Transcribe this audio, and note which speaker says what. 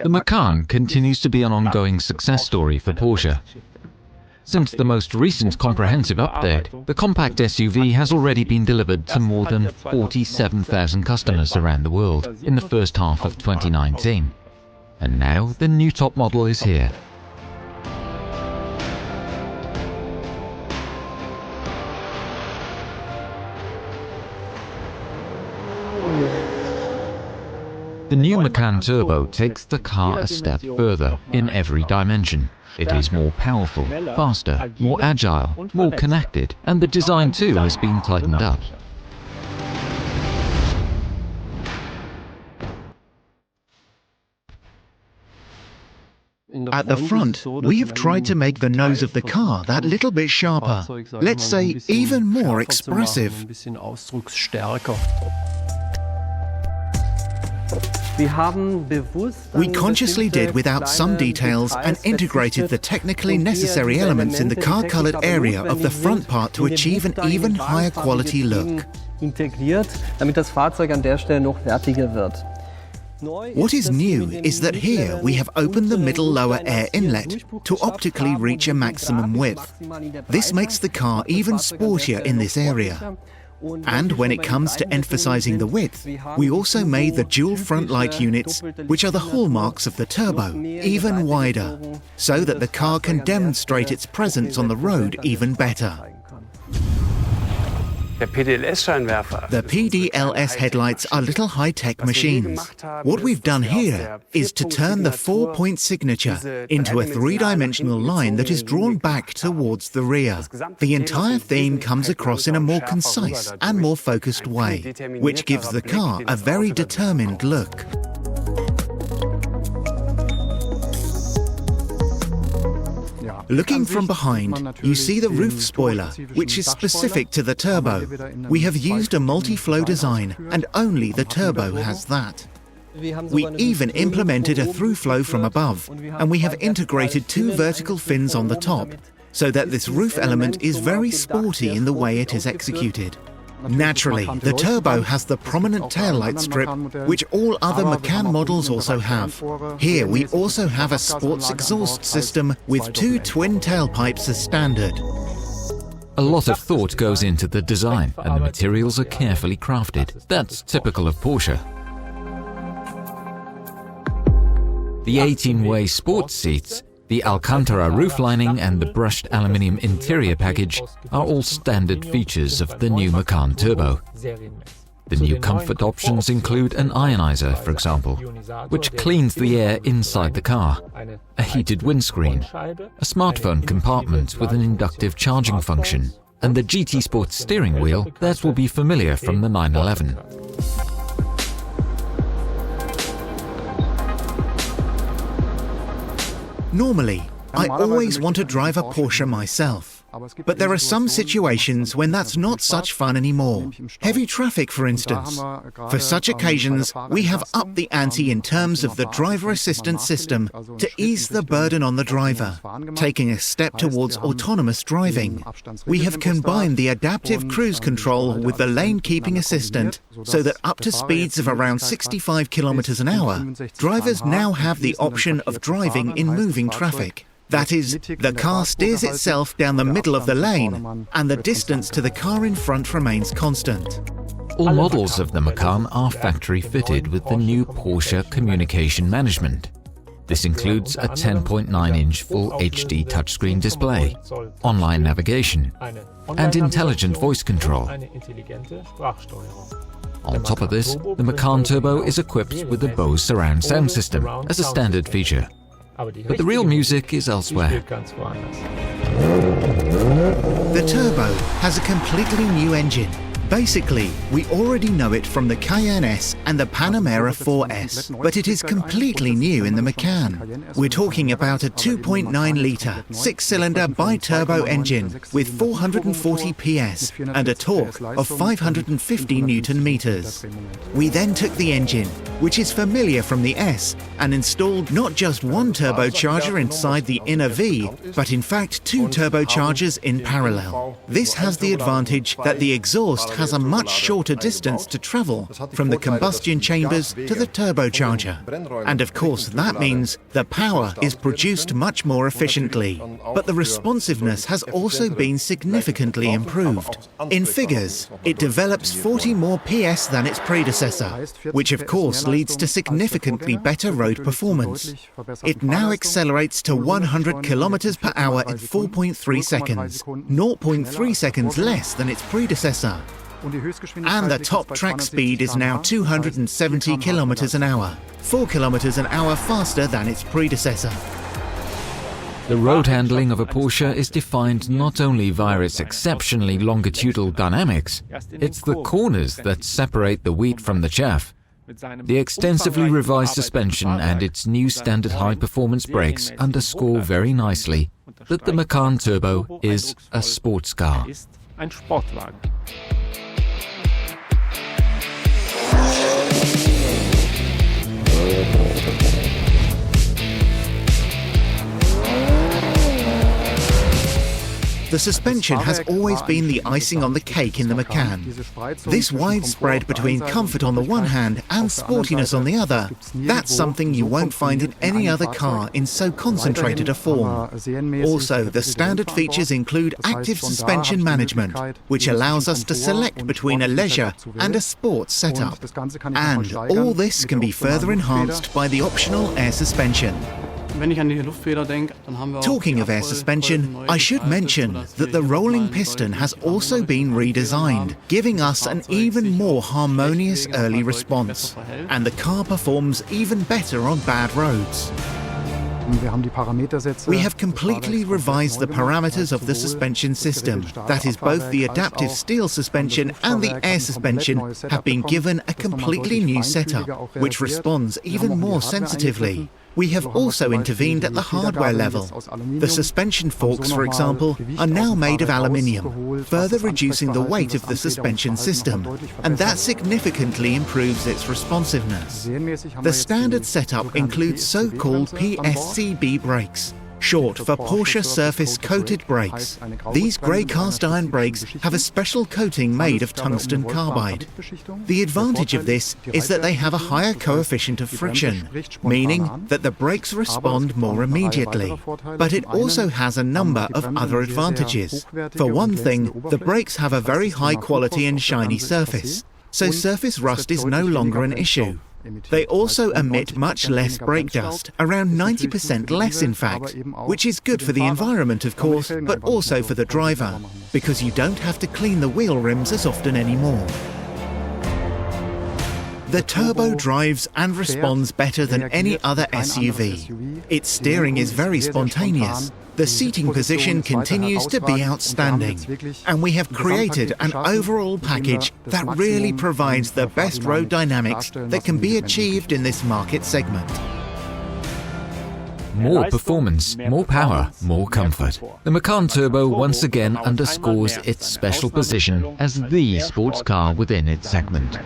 Speaker 1: The Macan continues to be an ongoing success story for Porsche. Since the most recent comprehensive update, the compact SUV has already been delivered to more than 47,000 customers around the world in the first half of 2019. And now the new top model is here. The new Macan Turbo takes the car a step further in every dimension. It is more powerful, faster, more agile, more connected, and the design too has been tightened up.
Speaker 2: At the front, we have tried to make the nose of the car that little bit sharper, let's say even more expressive. We consciously did without some details and integrated the technically necessary elements in the car-colored area of the front part to achieve an even higher quality look. What is new is that here we have opened the middle lower air inlet to optically reach a maximum width. This makes the car even sportier in this area. And when it comes to emphasizing the width, we also made the dual front light units, which are the hallmarks of the turbo, even wider, so that the car can demonstrate its presence on the road even better. The PDLS headlights are little high-tech machines. What we've done here is to turn the 4-point signature into a three-dimensional line that is drawn back towards the rear. The entire theme comes across in a more concise and more focused way, which gives the car a very determined look. Looking from behind, you see the roof spoiler, which is specific to the turbo. We have used a multi-flow design, and only the turbo has that. We even implemented a through flow from above, and we have integrated 2 vertical fins on the top, so that this roof element is very sporty in the way it is executed. Naturally, the turbo has the prominent taillight strip, which all other Macan models also have. Here we also have a sports exhaust system with 2 twin tailpipes as standard.
Speaker 1: A lot of thought goes into the design, and the materials are carefully crafted. That's typical of Porsche. The 18-way sports seats, the Alcantara roof lining and the brushed aluminium interior package are all standard features of the new Macan Turbo. The new comfort options include an ionizer, for example, which cleans the air inside the car, a heated windscreen, a smartphone compartment with an inductive charging function, and the GT Sport steering wheel that will be familiar from the 911.
Speaker 2: Normally, I always want to drive a Porsche myself. But there are some situations when that's not such fun anymore. Heavy traffic, for instance. For such occasions, we have upped the ante in terms of the driver assistance system to ease the burden on the driver, taking a step towards autonomous driving. We have combined the adaptive cruise control with the lane keeping assistant, so that up to speeds of around 65 kilometers an hour, drivers now have the option of driving in moving traffic. That is, the car steers itself down the middle of the lane, and the distance to the car in front remains constant.
Speaker 1: All models of the Macan are factory fitted with the new Porsche Communication Management. This includes a 10.9-inch Full HD touchscreen display, online navigation, and intelligent voice control. On top of this, the Macan Turbo is equipped with the Bose surround sound system as a standard feature. But the real music is elsewhere.
Speaker 2: The Turbo has a completely new engine. Basically, we already know it from the Cayenne S and the Panamera 4S, but it is completely new in the Macan. We're talking about a 2.9-litre, 6-cylinder bi-turbo engine with 440 PS and a torque of 550 Newton-meters. We then took the engine, which is familiar from the S, and installed not just one turbocharger inside the inner V, but in fact 2 turbochargers in parallel. This has the advantage that the exhaust has a much shorter distance to travel from the combustion chambers to the turbocharger. And of course that means the power is produced much more efficiently. But the responsiveness has also been significantly improved. In figures, it develops 40 more PS than its predecessor, which of course leads to significantly better road performance. It now accelerates to 100 km per hour in 4.3 seconds, 0.3 seconds less than its predecessor. And the top track speed is now 270 km an hour, 4 km an hour faster than its predecessor.
Speaker 1: The road handling of a Porsche is defined not only via its exceptionally longitudinal dynamics, it's the corners that separate the wheat from the chaff. The extensively revised suspension and its new standard high-performance brakes underscore very nicely that the Macan Turbo is a sports car.
Speaker 2: The suspension has always been the icing on the cake in the Macan. This widespread between comfort on the one hand and sportiness on the other, that's something you won't find in any other car in so concentrated a form. Also, the standard features include active suspension management, which allows us to select between a leisure and a sports setup. And all this can be further enhanced by the optional air suspension. Talking of air suspension, I should mention that the rolling piston has also been redesigned, giving us an even more harmonious early response, and the car performs even better on bad roads. We have completely revised the parameters of the suspension system. That is, both the adaptive steel suspension and the air suspension have been given a completely new setup, which responds even more sensitively. We have also intervened at the hardware level. The suspension forks, for example, are now made of aluminium, further reducing the weight of the suspension system, and that significantly improves its responsiveness. The standard setup includes so-called PSCB brakes, short for Porsche Surface Coated Brakes. These grey cast iron brakes have a special coating made of tungsten carbide. The advantage of this is that they have a higher coefficient of friction, meaning that the brakes respond more immediately. But it also has a number of other advantages. For one thing, the brakes have a very high quality and shiny surface, so surface rust is no longer an issue. They also emit much less brake dust, around 90% less in fact, which is good for the environment of course, but also for the driver, because you don't have to clean the wheel rims as often anymore. The Turbo drives and responds better than any other SUV. Its steering is very spontaneous. The seating position continues to be outstanding, and we have created an overall package that really provides the best road dynamics that can be achieved in this market segment.
Speaker 1: More performance, more power, more comfort. The Macan Turbo once again underscores its special position as the sports car within its segment.